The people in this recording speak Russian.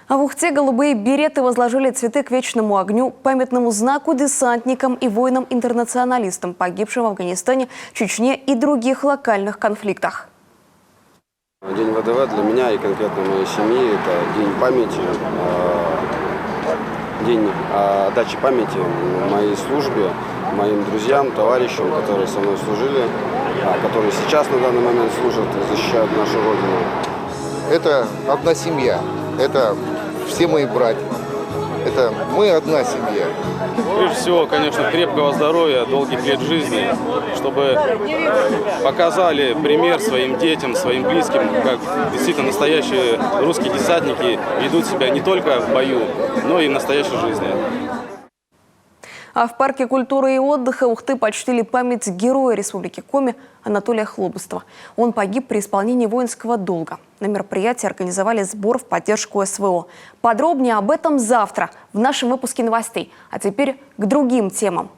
А в Ухте голубые береты возложили цветы к вечному огню, памятному знаку десантникам и воинам-интернационалистам, погибшим в Афганистане, Чечне и других локальных конфликтах. День ВДВ для меня и конкретно моей семьи – это день памяти, день отдачи памяти моей службе, моим друзьям, товарищам, которые со мной служили, которые сейчас на данный момент служат и защищают нашу Родину. Это одна семья, это все мои братья, это мы одна семья. Прежде всего, конечно, крепкого здоровья, долгих лет жизни, чтобы показали пример своим детям, своим близким, как действительно настоящие русские десантники ведут себя не только в бою, но и в настоящей жизни. А в парке культуры и отдыха Ухты почтили память героя Республики Коми Анатолия Хлобыстова. Он погиб при исполнении воинского долга. На мероприятии организовали сбор в поддержку СВО. Подробнее об этом завтра в нашем выпуске новостей. А теперь к другим темам.